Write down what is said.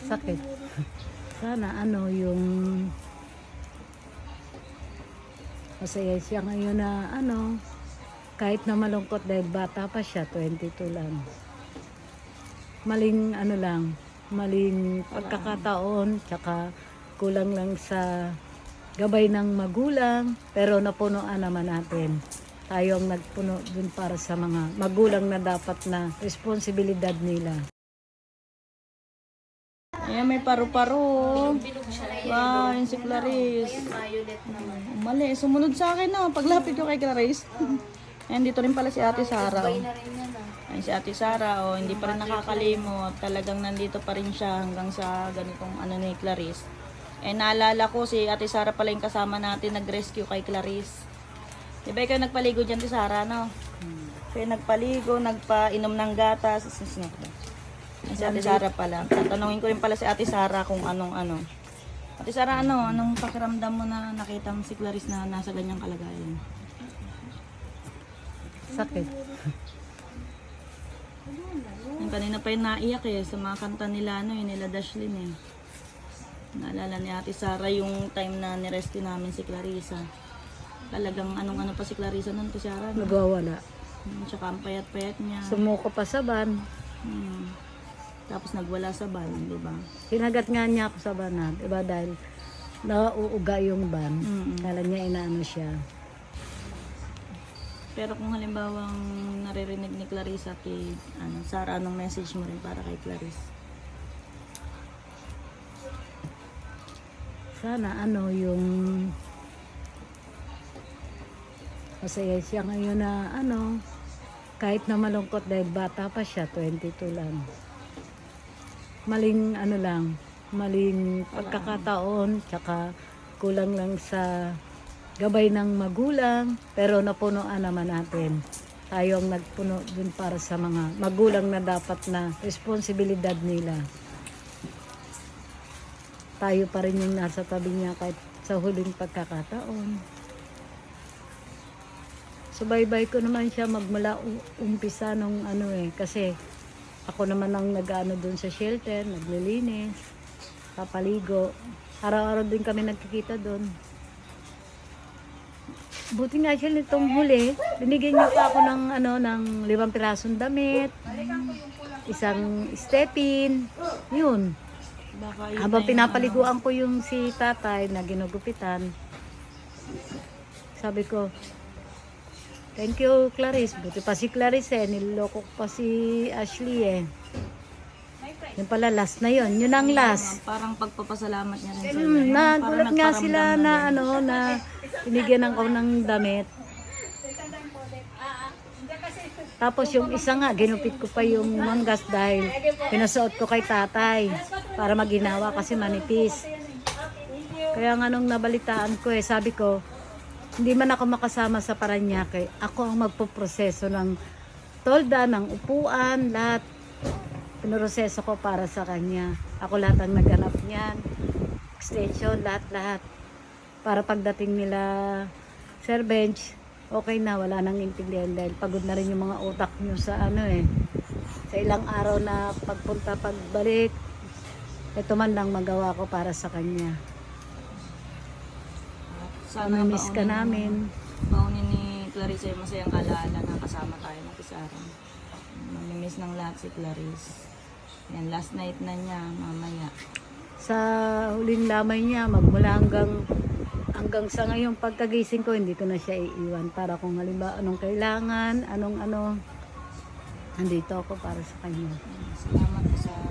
Sakit. Sana yung masaya siya ngayon na kahit na malungkot dahil bata pa siya, 22 lang. Maling pagkakataon, tsaka kulang lang sa gabay ng magulang, pero napunuan naman natin. Tayo ang nagpuno dun para sa mga magulang na dapat na responsibilidad nila. Ayan, may paru-paro. Wow, yun si Clarice. Mali, sumunod sa akin na. Paglapit ko kay Clarice. Ayan, dito rin pala si Ate Sara. Ayan si Ate Sara, hindi pa rin nakakalimot. Talagang nandito pa rin siya hanggang sa ganitong ni Clarice. Naalala ko si Ate Sara pala yung kasama natin nag-rescue kay Clarice. Diba ikaw nagpaligo dyan, Ate Sara, no? Kaya nagpaligo, nagpainom ng gatas. Si Ate Sara pala. Tatanungin ko rin pala si Ate Sara kung anong. Ate Sara, anong pakiramdam mo na nakita mo si Clarice na nasa ganyang kalagayan? Sakit. Yung kanina pa yung naiyak sa mga kanta nila, nila Dashlyn Naalala ni Ate Sara yung time na nirescue namin si Clarissa. Talagang anong pa si Clarissa nun, Ate Sara? Nagwawala. Tsaka ang payat-payat niya. Sumuko pa sa van. Tapos nagwala sa van, di ba? Sinagat nga niya ako sa van, di ba? Dahil nauuga yung van. Kala niya inaano siya. Pero kung halimbawang naririnig ni Clarissa kay Sara, anong message mo rin para kay Clarice? Sana yung masaya siya ngayon na kahit na malungkot dahil bata pa siya, 22 lang. Maling pagkakataon, tsaka kulang lang sa gabay ng magulang, pero napunuan naman natin. Tayo ang nagpuno dun para sa mga magulang na dapat na responsibilidad nila. Tayo pa rin yung nasa tabi niya kahit sa huling pagkakataon. Subaybay ko naman siya magmula umpisa nung kasi ako naman ang nag-ano doon sa shelter, naglilinis, papaligo. Araw-araw din kami nagkikita doon. Buti nga siya nitong huli, binigyan niyo pa ako ng 5 pirasong damit, isang step-in, yun. Habang pinapaliguan ko yung si tatay na ginugupitan, sabi ko, thank you, Clarice. Buti pa si Clarice niloloko ko pa si Ashley Yung pala last na yun. Yun ang last. Parang pagpapasalamat niya rin sa Nagulat nga sila na na binigyan ako ng damit. Tapos yung isa nga, ginupit ko pa yung manggas dahil pinasuot ko kay tatay para maginawa kasi manipis. Kaya nga nung nabalitaan ko sabi ko, hindi man ako makasama sa Paranaque. Ako ang magpoproseso ng tolda, ng upuan, lahat. Pinroseso ko para sa kanya. Ako lahat ang naghanap niyan. Extension, lahat-lahat. Para pagdating nila Sir Bench, okay na, wala nang intindihan dahil pagod na rin yung mga utak nyo sa sa ilang araw na pagpunta, pagbalik. Ito man lang magawa ko para sa kanya. Sana miss ka namin. Paunin ni Clarice yung masayang alaala na kasama tayo ng Kisara. Mamimiss ng lahat si Clarice. Yan, last night na niya, mamaya. Sa huling lamay niya, magmula hanggang sa ngayong pagkagising ko, hindi ko na siya iiwan. Para kung halimbawa anong kailangan, anong nandito ako para sa kanya. Salamat, Kisara.